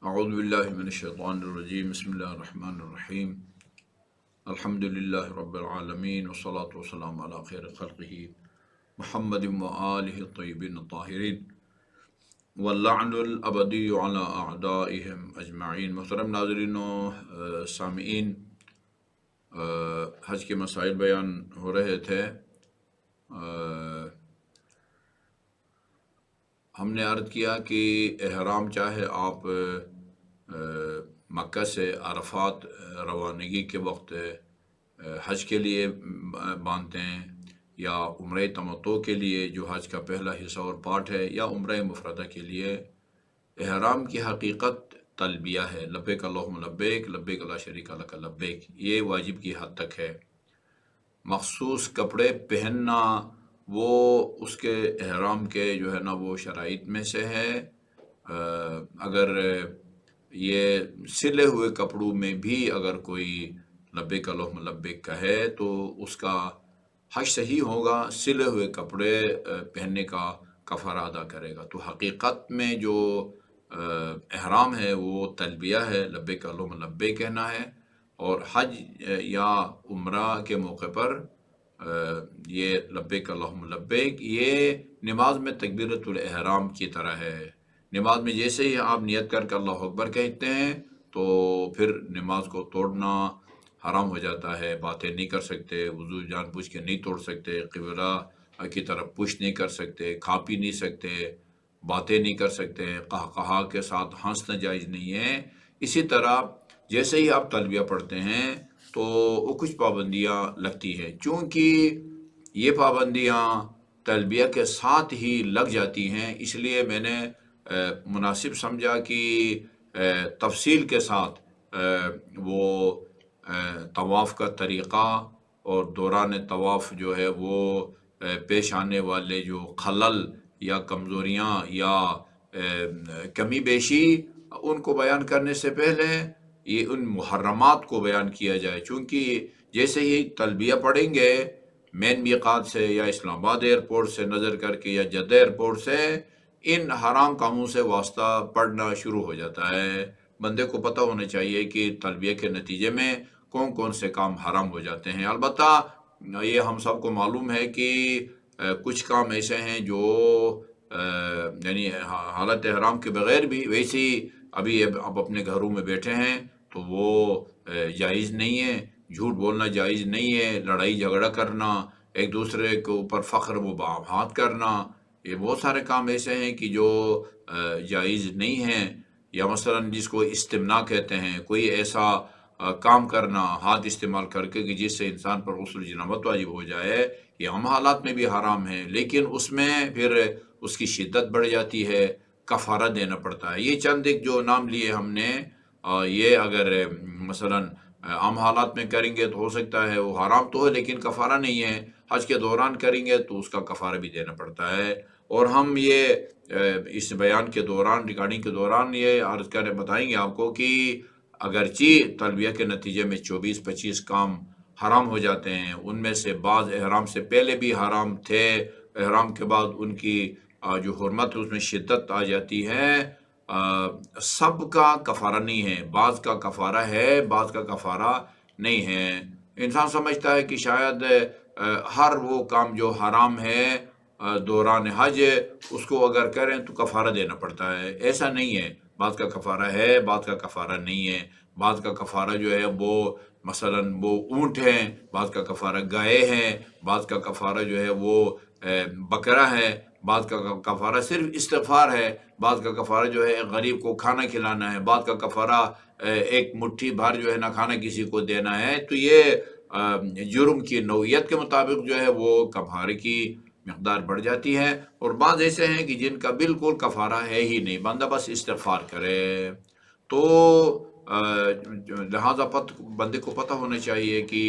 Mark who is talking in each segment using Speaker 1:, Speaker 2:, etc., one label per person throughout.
Speaker 1: اعوذ باللہ من الشیطان الرجیم بسم اللہ الرحمن الرحیم الحمد للہ رب العالمین والصلاة والسلام علی خیر خلقہ محمد وآلہ الطیبین الطاہرین واللعن الابدی علی اعدائہم اجمعین۔ محترم ناظرین و سامعین، حج کے مسائل بیان ہو رہے تھے۔ ہم نے عرض کیا کہ احرام چاہے آپ مکہ سے عرفات روانگی کے وقت حج کے لیے باندھتے ہیں، یا عمرہ تمتع کے لیے جو حج کا پہلا حصہ اور پارٹ ہے، یا عمرہ مفردہ کے لیے، احرام کی حقیقت تلبیہ ہے، لبیک اللہم لبیک لبیک لا شریک لک لبیک۔ یہ واجب کی حد تک ہے۔ مخصوص کپڑے پہننا وہ اس کے احرام کے جو ہے نا وہ شرائط میں سے ہے۔ اگر یہ سلے ہوئے کپڑوں میں بھی اگر کوئی لبیک اللہم لبیک کہے تو اس کا حج صحیح ہوگا، سلے ہوئے کپڑے پہننے کا کفارہ ادا کرے گا۔ تو حقیقت میں جو احرام ہے وہ تلبیہ ہے، لبیک اللہم لبیک کہنا ہے۔ اور حج یا عمرہ کے موقع پر یہ لبیک اللہم لبیک یہ نماز میں تکبیرۃ الاحرام کی طرح ہے۔ نماز میں جیسے ہی آپ نیت کر کے اللہ اکبر کہتے ہیں تو پھر نماز کو توڑنا حرام ہو جاتا ہے۔ باتیں نہیں کر سکتے، وضو جان بوجھ کے نہیں توڑ سکتے، قبلہ کی طرف پش نہیں کر سکتے، کھا پی نہیں سکتے، باتیں نہیں کر سکتے، قہقہا کے ساتھ ہنسنا جائز نہیں ہے۔ اسی طرح جیسے ہی آپ تلبیہ پڑھتے ہیں تو وہ کچھ پابندیاں لگتی ہیں، چونکہ یہ پابندیاں تلبیہ کے ساتھ ہی لگ جاتی ہیں، اس لیے میں نے مناسب سمجھا کہ تفصیل کے ساتھ وہ طواف کا طریقہ اور دوران طواف جو ہے وہ پیش آنے والے جو خلل یا کمزوریاں یا کمی بیشی ان کو بیان کرنے سے پہلے یہ ان محرمات کو بیان کیا جائے، چونکہ جیسے ہی تلبیہ پڑھیں گے مین میقات سے یا اسلام آباد ایئرپورٹ سے نظر کر کے یا جدہ ایئرپورٹ سے ان حرام کاموں سے واسطہ پڑنا شروع ہو جاتا ہے۔ بندے کو پتہ ہونا چاہیے کہ تلبیہ کے نتیجے میں کون کون سے کام حرام ہو جاتے ہیں۔ البتہ یہ ہم سب کو معلوم ہے کہ کچھ کام ایسے ہیں جو یعنی حالت احرام کے بغیر بھی ویسے ہی ابھی آپ اپنے گھروں میں بیٹھے ہیں تو وہ جائز نہیں ہے۔ جھوٹ بولنا جائز نہیں ہے، لڑائی جھگڑا کرنا، ایک دوسرے کے اوپر فخر و بہات کرنا، یہ بہت سارے کام ایسے ہیں کہ جو جائز نہیں ہیں۔ یا مثلا جس کو استمنا کہتے ہیں، کوئی ایسا کام کرنا ہاتھ استعمال کر کے کہ جس سے انسان پر غسل جنابت واجب ہو جائے، یہ عام حالات میں بھی حرام ہے، لیکن اس میں پھر اس کی شدت بڑھ جاتی ہے، کفارہ دینا پڑتا ہے۔ یہ چند ایک جو نام لیے ہم نے، یہ اگر مثلا عام حالات میں کریں گے تو ہو سکتا ہے وہ حرام تو ہے لیکن کفارہ نہیں ہے، حج کے دوران کریں گے تو اس کا کفارہ بھی دینا پڑتا ہے۔ اور ہم یہ اس بیان کے دوران، ریکارڈنگ کے دوران یہ عرض کریں بتائیں گے آپ کو کہ اگرچہ تلبیہ کے نتیجے میں 24-25 کام حرام ہو جاتے ہیں، ان میں سے بعض احرام سے پہلے بھی حرام تھے، احرام کے بعد ان کی جو حرمت ہے اس میں شدت آ جاتی ہے، سب کا کفارہ نہیں ہے، بعض کا کفارہ ہے، بعض کا کفارہ نہیں ہے۔ انسان سمجھتا ہے کہ شاید ہر وہ کام جو حرام ہے دوران حج اس کو اگر کریں تو کفارہ دینا پڑتا ہے، ایسا نہیں ہے۔ بعض کا کفارہ ہے، بعض کا کفارہ نہیں ہے۔ بعض کا کفارہ جو ہے وہ مثلا وہ اونٹ ہیں، بعض کا کفارہ گائے ہیں، بعض کا کفارہ جو ہے وہ بکرا ہے، بعض کا کفارہ صرف استغفار ہے، بعض کا کفارہ جو ہے غریب کو کھانا کھلانا ہے، بعض کا کفارہ ایک مٹھی بھر جو ہے نہ کھانا کسی کو دینا ہے۔ تو یہ جرم کی نوعیت کے مطابق جو ہے وہ کفارے کی مقدار بڑھ جاتی ہے، اور بعض ایسے ہیں کہ جن کا بالکل کفارہ ہے ہی نہیں، بندہ بس استغفار کرے۔ تو لہذا بندے کو پتہ ہونا چاہیے کہ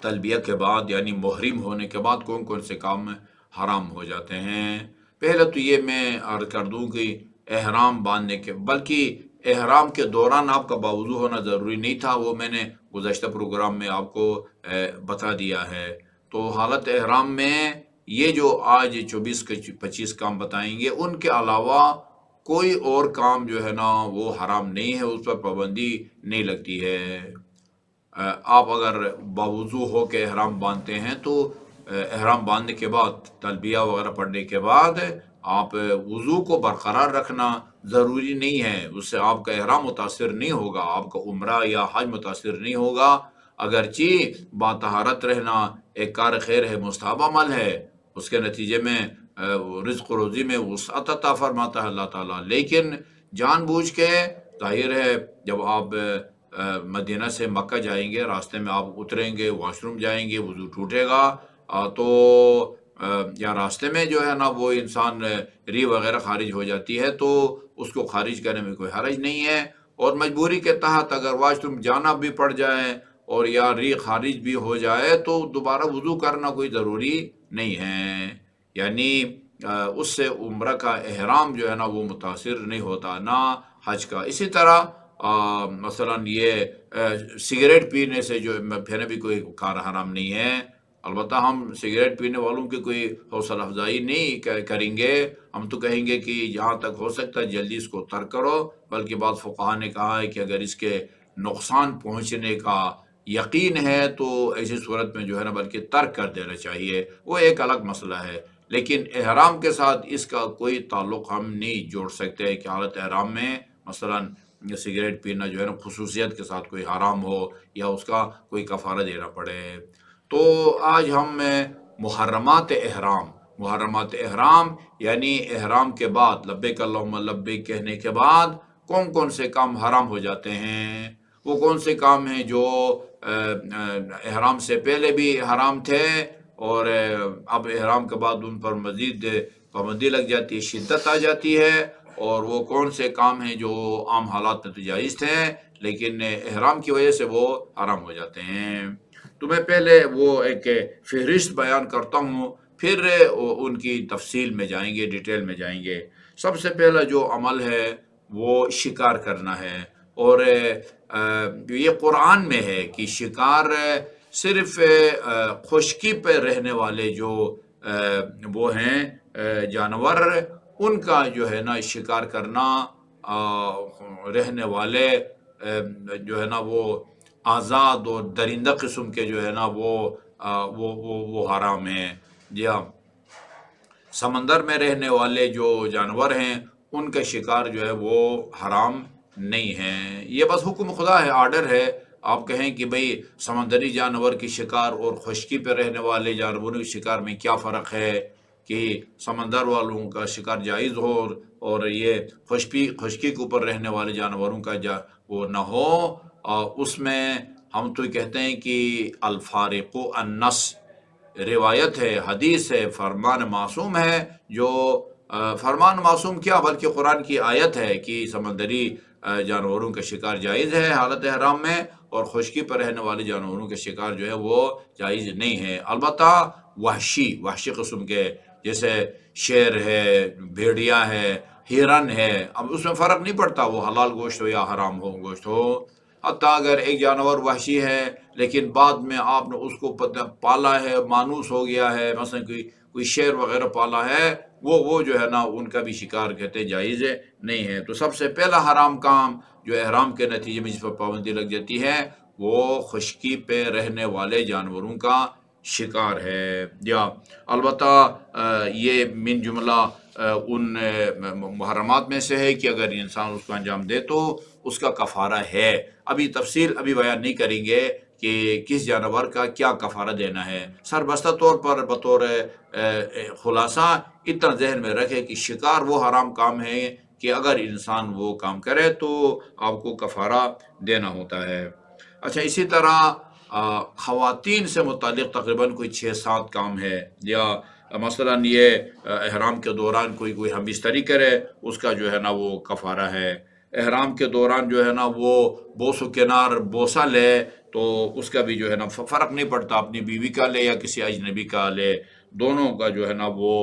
Speaker 1: تلبیہ کے بعد یعنی محرم ہونے کے بعد کون کون سے کام حرام ہو جاتے ہیں۔ پہلے تو یہ میں عرض کر دوں کہ احرام باندھنے کے، بلکہ احرام کے دوران آپ کا باوضو ہونا ضروری نہیں تھا، وہ میں نے گزشتہ پروگرام میں آپ کو بتا دیا ہے۔ تو حالت احرام میں یہ جو آج 24-25 کام بتائیں گے، ان کے علاوہ کوئی اور کام جو ہے نا وہ حرام نہیں ہے، اس پر پابندی نہیں لگتی ہے۔ آپ اگر باوضو ہو کے احرام باندھتے ہیں تو احرام باندھنے کے بعد تلبیہ وغیرہ پڑھنے کے بعد آپ وضو کو برقرار رکھنا ضروری نہیں ہے، اس سے آپ کا احرام متاثر نہیں ہوگا، آپ کا عمرہ یا حج متاثر نہیں ہوگا، اگرچہ باطہارت رہنا ایک کار خیر ہے، مستحب عمل ہے، اس کے نتیجے میں رزق و روزی میں وسعت عطا فرماتا ہے اللہ تعالیٰ، لیکن جان بوجھ کے ظاہر ہے جب آپ مدینہ سے مکہ جائیں گے، راستے میں آپ اتریں گے، واش روم جائیں گے، وضو ٹوٹے گا، تو یا راستے میں جو ہے نا وہ انسان ری وغیرہ خارج ہو جاتی ہے تو اس کو خارج کرنے میں کوئی حرج نہیں ہے، اور مجبوری کے تحت اگر واش روم جانا بھی پڑ جائے اور یا ری خارج بھی ہو جائے تو دوبارہ وضو کرنا کوئی ضروری نہیں ہے، یعنی اس سے عمرہ کا احرام جو ہے نا وہ متاثر نہیں ہوتا، نہ حج کا۔ اسی طرح مثلا یہ سگریٹ پینے سے جو پھر بھی کوئی کار حرام نہیں ہے، البتہ ہم سگریٹ پینے والوں کی کوئی حوصلہ افزائی نہیں کریں گے، ہم تو کہیں گے کہ جہاں تک ہو سکتا ہے جلدی اس کو ترک کرو، بلکہ بعض فقہا نے کہا ہے کہ اگر اس کے نقصان پہنچنے کا یقین ہے تو ایسی صورت میں جو ہے نا بلکہ ترک کر دینا چاہیے، وہ ایک الگ مسئلہ ہے، لیکن احرام کے ساتھ اس کا کوئی تعلق ہم نہیں جوڑ سکتے کہ حالت احرام میں مثلا سگریٹ پینا جو ہے نا خصوصیت کے ساتھ کوئی حرام ہو یا اس کا کوئی کفارہ دینا پڑے۔ تو آج ہم محرمات احرام یعنی احرام کے بعد لبیک اللہم لبیک کہنے کے بعد کون کون سے کام حرام ہو جاتے ہیں، وہ کون سے کام ہیں جو احرام سے پہلے بھی حرام تھے اور اب احرام کے بعد ان پر مزید پابندی لگ جاتی ہے، شدت آ جاتی ہے، اور وہ کون سے کام ہیں جو عام حالات میں تو جائز تھے لیکن احرام کی وجہ سے وہ حرام ہو جاتے ہیں۔ تو میں پہلے وہ ایک فہرست بیان کرتا ہوں، پھر ان کی تفصیل میں جائیں گے، ڈیٹیل میں جائیں گے۔ سب سے پہلا جو عمل ہے وہ شکار کرنا ہے، اور یہ قرآن میں ہے کہ شکار صرف خشکی پہ رہنے والے جو وہ ہیں جانور، ان کا جو ہے نا شکار کرنا، رہنے والے جو ہے نا وہ آزاد اور درندہ قسم کے جو ہے نا وہ حرام ہیں، جی ہاں، سمندر میں رہنے والے جو جانور ہیں ان کا شکار جو ہے وہ حرام نہیں ہے، یہ بس حکم خدا ہے، آرڈر ہے۔ آپ کہیں کہ بھئی سمندری جانور کی شکار اور خشکی پہ رہنے والے جانوروں کی شکار میں کیا فرق ہے کہ سمندر والوں کا شکار جائز ہو اور یہ خشکی کے اوپر رہنے والے جانوروں کا وہ نہ ہو، اس میں ہم تو کہتے ہیں کہ الفارق النص، روایت ہے، حدیث ہے، فرمان معصوم ہے، جو فرمان معصوم کیا بلکہ قرآن کی آیت ہے کہ سمندری جانوروں کا شکار جائز ہے حالت احرام میں، اور خشکی پر رہنے والے جانوروں کا شکار جو ہے وہ جائز نہیں ہے، البتہ وحشی قسم کے جیسے شیر ہے، بھیڑیا ہے، ہرن ہے، اب اس میں فرق نہیں پڑتا وہ حلال گوشت ہو یا حرام گوشت ہو، حتیٰ اگر ایک جانور وحشی ہے لیکن بعد میں آپ نے اس کو پالا ہے، مانوس ہو گیا ہے، مثلا کوئی شیر وغیرہ پالا ہے، وہ جو ہے نا ان کا بھی شکار کہتے جائز نہیں ہے۔ تو سب سے پہلا حرام کام جو احرام کے نتیجے میں جس پر پابندی لگ جاتی ہے وہ خشکی پہ رہنے والے جانوروں کا شکار ہے، یا البتہ یہ من جملہ ان محرمات میں سے ہے کہ اگر انسان اس کو انجام دے تو اس کا کفارہ ہے، ابھی تفصیل بیان نہیں کریں گے کہ کس جانور کا کیا کفارہ دینا ہے، سربستہ طور پر بطور خلاصہ اتنا ذہن میں رکھے کہ شکار وہ حرام کام ہے کہ اگر انسان وہ کام کرے تو آپ کو کفارہ دینا ہوتا ہے۔ اچھا، اسی طرح خواتین سے متعلق تقریباً کوئی 6-7 کام ہے، یا مثلا یہ احرام کے دوران کوئی ہم بستری کرے، اس کا جو ہے نا وہ کفارہ ہے، احرام کے دوران جو ہے نا وہ بوس و کنار بوسہ لے تو اس کا بھی جو ہے نا فرق نہیں پڑتا، اپنی بیوی کا لے یا کسی اجنبی کا لے، دونوں کا جو ہے نا وہ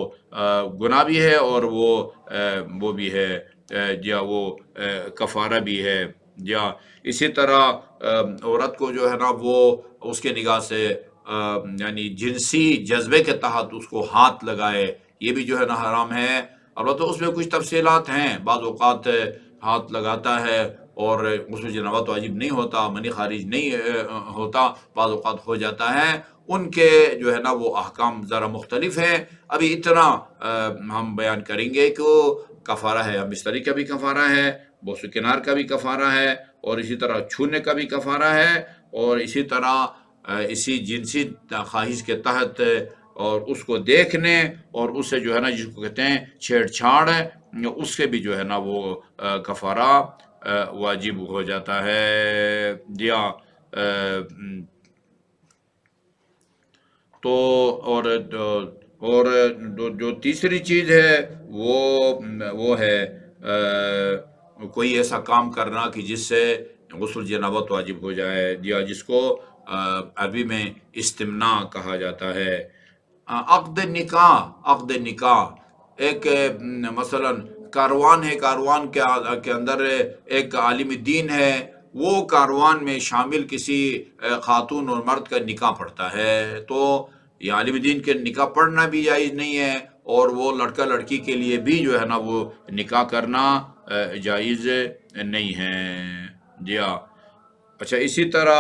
Speaker 1: گناہ بھی ہے اور وہ بھی ہے، یا وہ کفارہ بھی ہے، یا اسی طرح عورت کو جو ہے نا وہ اس کے نگاہ سے یعنی جنسی جذبے کے تحت اس کو ہاتھ لگائے، یہ بھی جو ہے نا حرام ہے، البتہ اس میں کچھ تفصیلات ہیں، بعض اوقات ہاتھ لگاتا ہے اور غسل جنابت واجب نہیں ہوتا، منی خارج نہیں ہوتا، بعض اوقات ہو جاتا ہے، ان کے جو ہے نا وہ احکام ذرا مختلف ہیں۔ ابھی اتنا ہم بیان کریں گے کہ وہ کفارہ ہے، بستری کا بھی کفارہ ہے، بوس و کنار کا بھی کفارہ ہے، اور اسی طرح چھونے کا بھی کفارہ ہے، اور اسی طرح اسی جنسی خواہش کے تحت اور اس کو دیکھنے اور اس سے جو ہے نا جس کو کہتے ہیں چھیڑ چھاڑ، اس سے بھی جو ہے نا وہ کفارہ واجب ہو جاتا ہے۔ یا تو اور جو تیسری چیز ہے وہ ہے کوئی ایسا کام کرنا کہ جس سے غسل جنابت واجب ہو جائے، یا جس کو عربی میں استمناء کہا جاتا ہے۔ عقد نکاح ایک مثلا کاروان ہے، کاروان کے اندر ایک عالم دین ہے، وہ کاروان میں شامل کسی خاتون اور مرد کا نکاح پڑھتا ہے، تو یہ عالم دین کے نکاح پڑھنا بھی جائز نہیں ہے، اور وہ لڑکا لڑکی کے لیے بھی جو ہے نا وہ نکاح کرنا جائز نہیں ہے۔ جی ہاں۔ اچھا، اسی طرح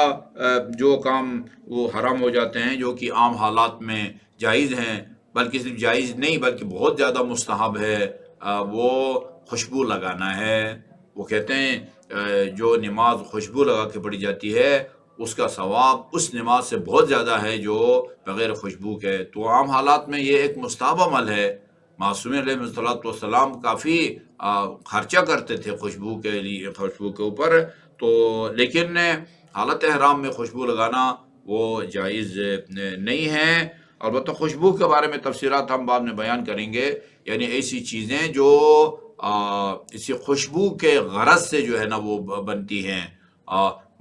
Speaker 1: جو کام وہ حرام ہو جاتے ہیں جو کہ عام حالات میں جائز ہیں، بلکہ صرف جائز نہیں بلکہ بہت زیادہ مستحب ہے، وہ خوشبو لگانا ہے۔ وہ کہتے ہیں جو نماز خوشبو لگا کے پڑھی جاتی ہے اس کا ثواب اس نماز سے بہت زیادہ ہے جو بغیر خوشبو کے۔ تو عام حالات میں یہ ایک مستحب عمل ہے۔ معصوم علیہ والسلام کافی خرچہ کرتے تھے خوشبو کے لیے، خوشبو کے اوپر، تو لیکن حالت احرام میں خوشبو لگانا وہ جائز نہیں ہے۔ البتہ خوشبو کے بارے میں تفصیلات ہم بعد میں بیان کریں گے، یعنی ایسی چیزیں جو اسی خوشبو کے غرض سے جو ہے نا وہ بنتی ہیں،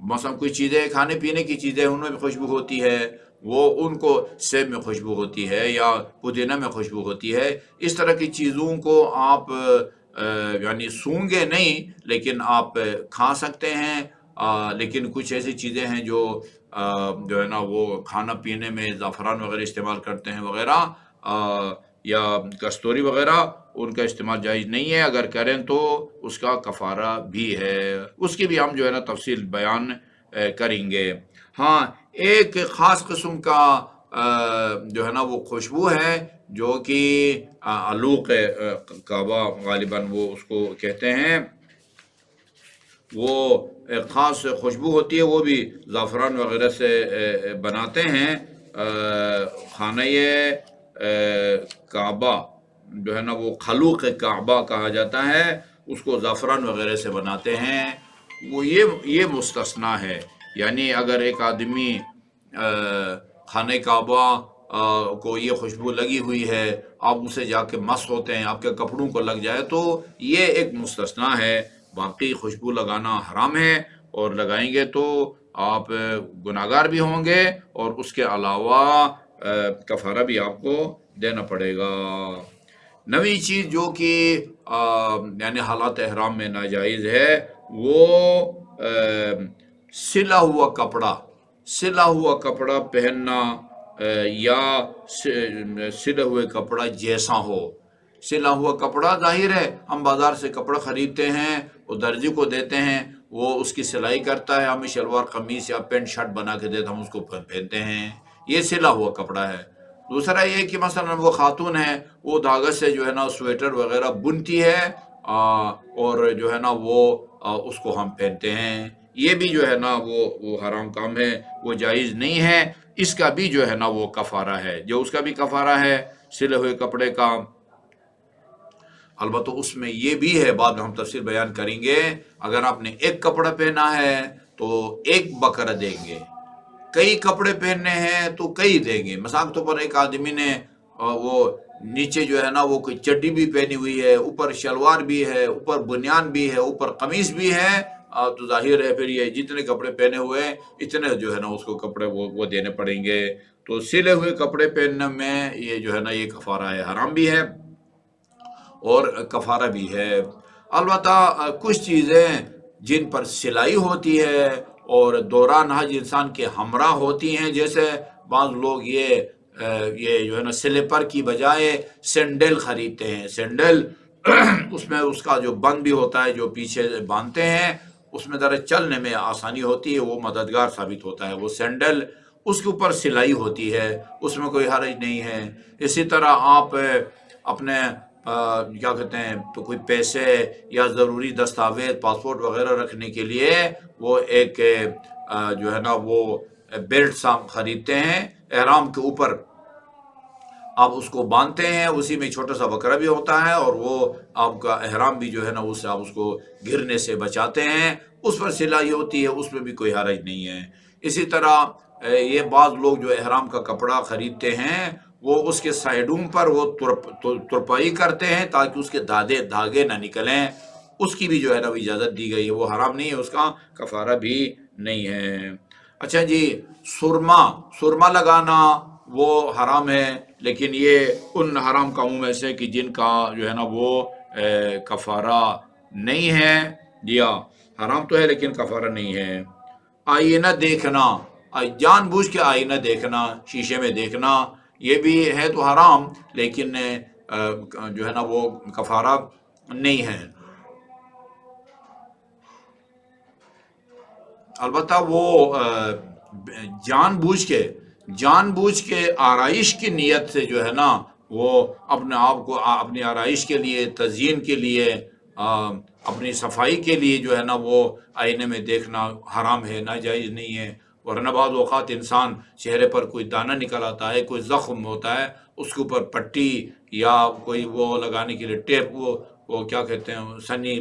Speaker 1: مثلا کوئی چیزیں کھانے پینے کی چیزیں ان میں بھی خوشبو ہوتی ہے، وہ ان کو سیب میں خوشبو ہوتی ہے یا پودینہ میں خوشبو ہوتی ہے، اس طرح کی چیزوں کو آپ یعنی سونگے نہیں لیکن آپ کھا سکتے ہیں، لیکن کچھ ایسی چیزیں ہیں جو ہے نا وہ کھانا پینے میں زعفران وغیرہ استعمال کرتے ہیں وغیرہ، یا کستوری وغیرہ، ان کا استعمال جائز نہیں ہے، اگر کریں تو اس کا کفارہ بھی ہے، اس کی بھی ہم جو ہے نا تفصیل بیان کریں گے۔ ہاں، ایک خاص قسم کا جو ہے نا وہ خوشبو ہے جو کہ علوق کعبہ غالباً وہ اس کو کہتے ہیں، وہ ایک خاص خوشبو ہوتی ہے، وہ بھی زعفران وغیرہ سے بناتے ہیں۔ خانہ کعبہ جو ہے نا وہ خلوق کعبہ کہا جاتا ہے، اس کو زعفران وغیرہ سے بناتے ہیں، وہ یہ مستثنا ہے، یعنی اگر ایک آدمی خانہ کعبہ کو یہ خوشبو لگی ہوئی ہے، آپ اسے جا کے مس ہوتے ہیں، آپ کے کپڑوں کو لگ جائے تو یہ ایک مستثنا ہے، باقی خوشبو لگانا حرام ہے، اور لگائیں گے تو آپ گناہگار بھی ہوں گے، اور اس کے علاوہ کفارہ بھی آپ کو دینا پڑے گا۔ نوی چیز جو کہ یعنی حالات احرام میں ناجائز ہے، وہ سلا ہوا کپڑا پہننا، یا سلے ہوئے کپڑا جیسا ہو۔ سلا ہوا کپڑا ظاہر ہے ہم بازار سے کپڑا خریدتے ہیں، وہ درجی کو دیتے ہیں، وہ اس کی سلائی کرتا ہے، ہمیں شلوار قمیص یا پینٹ شرٹ بنا کے دیتا، ہم اس کو پہنتے ہیں، یہ سلا ہوا کپڑا ہے۔ دوسرا یہ کہ مثلا وہ خاتون ہے، وہ دھاگے سے جو ہے نا سویٹر وغیرہ بنتی ہے، اور جو ہے نا وہ اس کو ہم پہنتے ہیں، یہ بھی جو ہے نا وہ حرام کام ہے، وہ جائز نہیں ہے، اس کا بھی جو ہے نا وہ کفارہ ہے، جو اس کا بھی کفارہ ہے سلے ہوئے کپڑے کا۔ البتہ اس میں یہ بھی ہے، بعد میں ہم تفصیل بیان کریں گے، اگر آپ نے ایک کپڑا پہنا ہے تو ایک بکرہ دیں گے، کئی کپڑے پہننے ہیں تو کئی دیں گے۔ مثال کے طور پر ایک آدمی نے وہ نیچے جو ہے نا وہ کوئی چڈی بھی پہنی ہوئی ہے، اوپر شلوار بھی ہے، اوپر بنیان بھی ہے، اوپر قمیص بھی ہے، تو ظاہر ہے پھر یہ جتنے کپڑے پہنے ہوئے اتنے جو ہے نا اس کو کپڑے وہ دینے پڑیں گے۔ تو سلے ہوئے کپڑے پہننے میں یہ جو ہے نا یہ کفارہ ہے، حرام بھی ہے اور کفارہ بھی ہے۔ البتہ کچھ چیزیں جن پر سلائی ہوتی ہے اور دوران حج انسان کے ہمراہ ہوتی ہیں، جیسے بعض لوگ یہ جو ہے نا سلیپر کی بجائے سینڈل خریدتے ہیں، سینڈل اس میں اس کا جو بند بھی ہوتا ہے جو پیچھے باندھتے ہیں، اس میں ذرا چلنے میں آسانی ہوتی ہے، وہ مددگار ثابت ہوتا ہے۔ وہ سینڈل اس کے اوپر سلائی ہوتی ہے، اس میں کوئی حرج نہیں ہے۔ اسی طرح آپ اپنے کیا کہتے ہیں تو کوئی پیسے یا ضروری دستاویز پاسپورٹ وغیرہ رکھنے کے لیے وہ ایک جو ہے نا وہ بیلٹ خریدتے ہیں احرام کے اوپر، آپ اس کو باندھتے ہیں، اسی میں چھوٹا سا بکرا بھی ہوتا ہے، اور وہ آپ کا احرام بھی جو ہے نا اس سے آپ اس کو گرنے سے بچاتے ہیں، اس پر سلائی ہوتی ہے، اس میں بھی کوئی حرج نہیں ہے۔ اسی طرح یہ بعض لوگ جو احرام کا کپڑا خریدتے ہیں وہ اس کے سائڈوں پر وہ ترپائی کرتے ہیں تاکہ اس کے دھاگے نہ نکلیں، اس کی بھی جو ہے نا وہ اجازت دی گئی ہے، وہ حرام نہیں ہے، اس کا کفارہ بھی نہیں ہے۔ اچھا جی، سرما لگانا وہ حرام ہے، لیکن یہ ان حرام کاموں میں سے کہ جن کا جو ہے نا وہ کفارہ نہیں ہے، یا حرام تو ہے لیکن کفارہ نہیں ہے۔ آئینہ دیکھنا، جان بوجھ کے آئینہ دیکھنا، شیشے میں دیکھنا، یہ بھی ہے تو حرام، لیکن جو ہے نا وہ کفارہ نہیں ہے۔ البتہ وہ جان بوجھ کے آرائش کی نیت سے جو ہے نا وہ اپنے آپ کو اپنی آرائش کے لیے، تزئین کے لیے، اپنی صفائی کے لیے جو ہے نا وہ آئینے میں دیکھنا حرام ہے، ناجائز نہیں ہے۔ ورنہ بعض اوقات انسان چہرے پر کوئی دانہ نکل آتا ہے، کوئی زخم ہوتا ہے، اس کے اوپر پٹی یا کوئی وہ لگانے کے لیے ٹیپ، وہ کیا کہتے ہیں سنی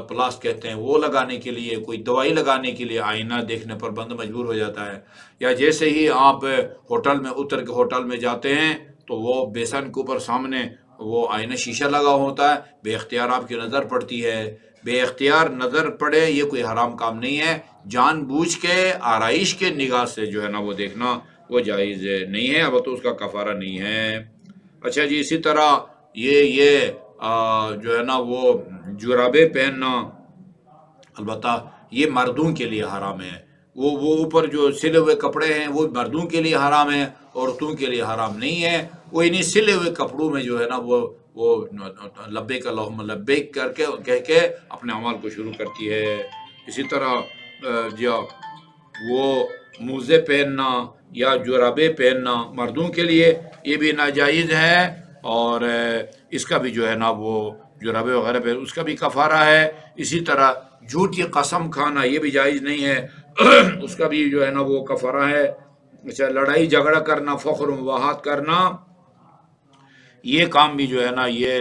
Speaker 1: پلاس کہتے ہیں، وہ لگانے کے لیے، کوئی دوائی لگانے کے لیے آئینہ دیکھنے پر بندہ مجبور ہو جاتا ہے۔ یا جیسے ہی آپ ہوٹل میں اتر کے ہوٹل میں جاتے ہیں تو وہ بیسن کے اوپر سامنے وہ آئینہ شیشہ لگا ہوتا ہے، بے اختیار آپ کی نظر پڑتی ہے، بے اختیار نظر پڑے، یہ کوئی حرام کام نہیں ہے۔ جان بوجھ کے آرائش کے نگاہ سے جو ہے نا وہ دیکھنا وہ جائز نہیں ہے، اب تو اس کا کفارہ نہیں ہے۔ اچھا جی، اسی طرح یہ جو ہے نا وہ جرابیں پہننا، البتہ یہ مردوں کے لیے حرام ہے۔ وہ اوپر جو سلے ہوئے کپڑے ہیں وہ مردوں کے لیے حرام ہے، عورتوں کے لیے حرام نہیں ہے۔ وہ انہیں سلے ہوئے کپڑوں میں جو ہے نا وہ لبیک اللہم لبیک کر کے کہہ کے اپنے اعمال کو شروع کرتی ہے۔ اسی طرح وہ موزے پہننا یا جرابیں پہننا مردوں کے لیے یہ بھی ناجائز ہے، اور اس کا بھی جو ہے نا وہ جرابیں وغیرہ پہ اس کا بھی کفارہ ہے۔ اسی طرح جھوٹی قسم کھانا یہ بھی جائز نہیں ہے، اس کا بھی جو ہے نا وہ کفارہ ہے۔ اچھا، لڑائی جھگڑا کرنا، فخر و مباحات کرنا، یہ کام بھی جو ہے نا یہ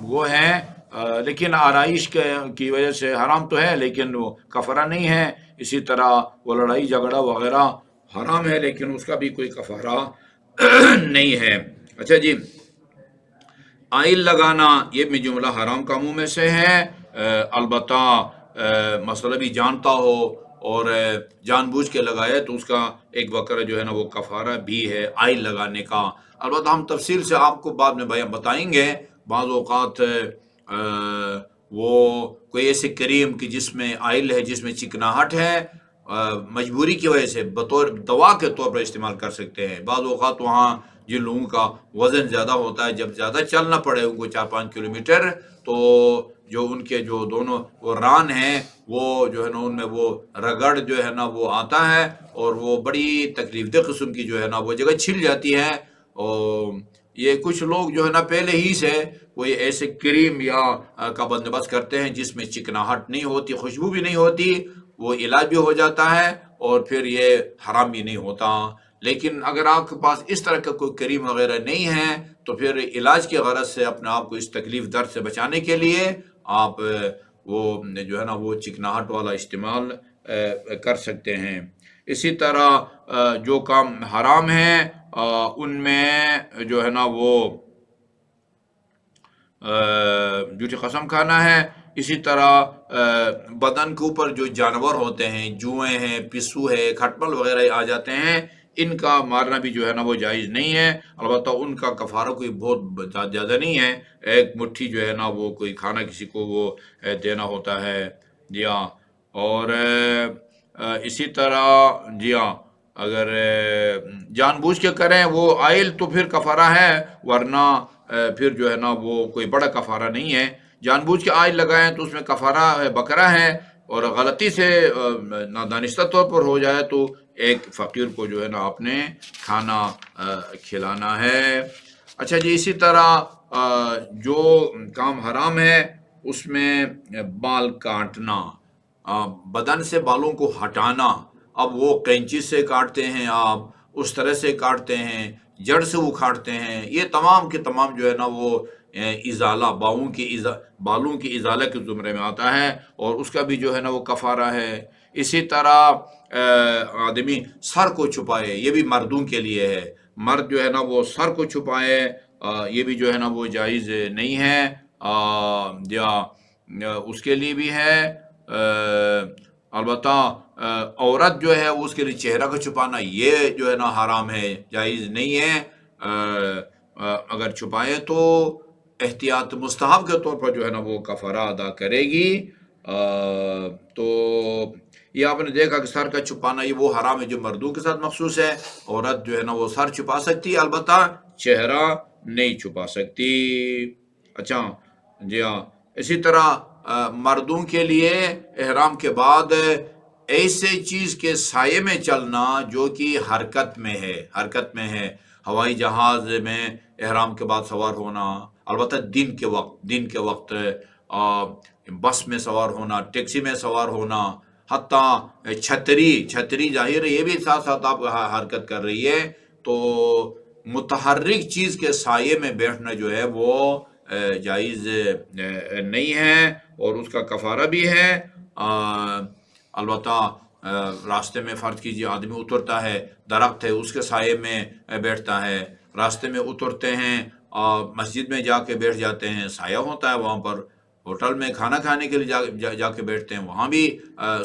Speaker 1: وہ ہے، لیکن آرائش کی وجہ سے حرام تو ہے لیکن وہ کفارہ نہیں ہے۔ اسی طرح وہ لڑائی جھگڑا وغیرہ حرام ہے لیکن اس کا بھی کوئی کفارہ نہیں ہے۔ اچھا جی، آئل لگانا یہ بھی جملہ حرام کاموں میں سے ہے، البتہ مسئلہ بھی جانتا ہو اور جان بوجھ کے لگائے تو اس کا ایک بکرا جو ہے نا وہ کفارہ بھی ہے آئل لگانے کا۔ البتہ ہم تفصیل سے آپ کو بعد میں بتائیں گے، بعض اوقات وہ کوئی ایسے کریم کہ جس میں آئل ہے، جس میں چکناہٹ ہے، مجبوری کی وجہ سے بطور دوا کے طور پر استعمال کر سکتے ہیں۔ بعض اوقات وہاں جن لوگوں کا وزن زیادہ ہوتا ہے، جب زیادہ چلنا پڑے ان کو 4-5 کلومیٹر، تو جو ان کے جو دونوں وہ ران ہیں وہ جو ہے نا ان میں وہ رگڑ جو ہے نا وہ آتا ہے، اور وہ بڑی تکلیف دہ قسم کی جو ہے نا وہ جگہ چھل جاتی ہے۔ اور یہ کچھ لوگ جو ہے نا پہلے ہی سے کوئی ایسے کریم یا کا بندوبست کرتے ہیں جس میں چکناہٹ نہیں ہوتی، خوشبو بھی نہیں ہوتی، وہ علاج بھی ہو جاتا ہے اور پھر یہ حرام بھی نہیں ہوتا۔ لیکن اگر آپ کے پاس اس طرح کا کوئی کریم وغیرہ نہیں ہے تو پھر علاج کی غرض سے اپنے آپ کو اس تکلیف درد سے بچانے کے لیے آپ وہ جو ہے نا وہ چکناہٹ والا استعمال کر سکتے ہیں۔ اسی طرح جو کام حرام ہیں ان میں جو ہے نا وہ جھوٹی قسم کھانا ہے۔ اسی طرح بدن کے اوپر جو جانور ہوتے ہیں، جوئیں ہیں، پسو ہے، کھٹمل وغیرہ آ جاتے ہیں، ان کا مارنا بھی جو ہے نا وہ جائز نہیں ہے۔ البتہ ان کا کفارہ کوئی بہت زیادہ نہیں ہے، ایک مٹھی جو ہے نا وہ کوئی کھانا کسی کو وہ دینا ہوتا ہے، جی ہاں۔ اور اسی طرح جی ہاں، اگر جان بوجھ کے کریں وہ آئل تو پھر کفارہ ہے، ورنہ پھر جو ہے نا وہ کوئی بڑا کفارہ نہیں ہے. جان بوجھ کے آج لگائیں تو اس میں کفارہ بکرا ہے، اور غلطی سے نادانستہ طور پر ہو جائے تو ایک فقیر کو جو ہے نا آپ نے کھانا کھلانا ہے. اچھا جی، اسی طرح جو کام حرام ہے اس میں بال کاٹنا، بدن سے بالوں کو ہٹانا. اب وہ کینچی سے کاٹتے ہیں، آپ اس طرح سے کاٹتے ہیں، جڑ سے اکھاڑتے ہیں، یہ تمام کے تمام جو ہے نا وہ ازالہ، بالوں کی ازالہ کے زمرے میں آتا ہے، اور اس کا بھی جو ہے نا وہ کفارہ ہے. اسی طرح آدمی سر کو چھپائے، یہ بھی مردوں کے لیے ہے. مرد جو ہے نا وہ سر کو چھپائے، یہ بھی جو ہے نا وہ جائز نہیں ہے. یا اس کے لیے بھی ہے. البتہ عورت جو ہے اس کے لیے چہرہ کو چھپانا یہ جو ہے نا حرام ہے، جائز نہیں ہے. اگر چھپائے تو احتیاط مستحب کے طور پر جو ہے نا وہ کفارہ ادا کرے گی. تو یہ آپ نے دیکھا کہ سر کا چھپانا یہ وہ حرام ہے جو مردوں کے ساتھ مخصوص ہے. عورت جو ہے نا وہ سر چھپا سکتی ہے، البتہ چہرہ نہیں چھپا سکتی. اچھا جی ہاں، اسی طرح مردوں کے لیے احرام کے بعد ایسے چیز کے سائے میں چلنا جو کہ حرکت میں ہے. ہوائی جہاز میں احرام کے بعد سوار ہونا، البتہ دن کے وقت بس میں سوار ہونا، ٹیکسی میں سوار ہونا، حتیٰ چھتری ظاہر ہے یہ بھی ساتھ ساتھ آپ حرکت کر رہی ہے. تو متحرک چیز کے سائے میں بیٹھنا جو ہے وہ جائز نہیں ہے، اور اس کا کفارہ بھی ہے. البتہ راستے میں فرض کیجیے آدمی اترتا ہے، درخت ہے اس کے سائے میں بیٹھتا ہے، راستے میں اترتے ہیں، مسجد میں جا کے بیٹھ جاتے ہیں، سایہ ہوتا ہے وہاں پر، ہوٹل میں کھانا کھانے کے لیے جا کے بیٹھتے ہیں، وہاں بھی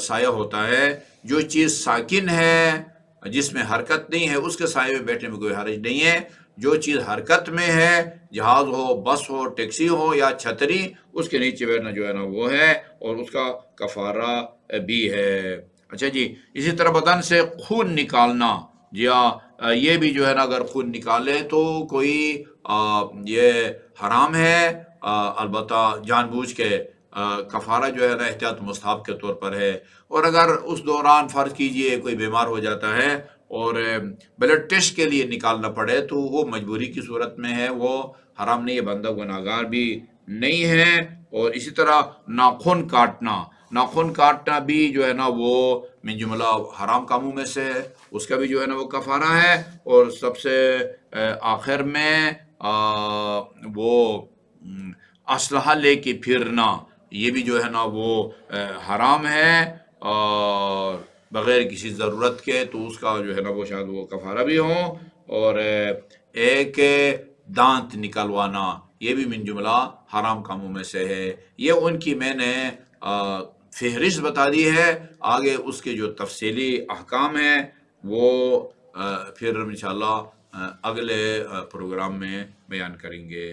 Speaker 1: سایہ ہوتا ہے. جو چیز ساکن ہے، جس میں حرکت نہیں ہے، اس کے سائے میں بیٹھنے میں کوئی حرج نہیں ہے. جو چیز حرکت میں ہے، جہاز ہو، بس ہو، ٹیکسی ہو یا چھتری، اس کے نیچے بیٹھنا جو ہے نا وہ ہے، اور اس کا کفارہ بھی ہے. اچھا جی، اسی طرح بدن سے خون نکالنا، جی ہاں، یہ بھی جو ہے نا اگر خون نکالے تو کوئی یہ حرام ہے. البتہ جان بوجھ کے کفارہ جو ہے نا احتیاط مستحب کے طور پر ہے. اور اگر اس دوران فرض کیجئے کوئی بیمار ہو جاتا ہے اور بلڈ ٹیسٹ کے لیے نکالنا پڑے تو وہ مجبوری کی صورت میں ہے، وہ حرام نہیں ہے، بندہ گناہگار بھی نہیں ہے. اور اسی طرح ناخن کاٹنا بھی جو ہے نا وہ من جملہ حرام کاموں میں سے ہے، اس کا بھی جو ہے نا وہ کفارہ ہے. اور سب سے آخر میں وہ اسلحہ لے کے پھرنا، یہ بھی جو ہے نا وہ حرام ہے، اور بغیر کسی ضرورت کے، تو اس کا جو ہے نا وہ شاید وہ کفارہ بھی ہو. اور ایک دانت نکلوانا، یہ بھی من جملہ حرام کاموں میں سے ہے. یہ ان کی میں نے فہرست بتا دی ہے. آگے اس کے جو تفصیلی احکام ہیں وہ پھر انشاءاللہ اگلے پروگرام میں بیان کریں گے.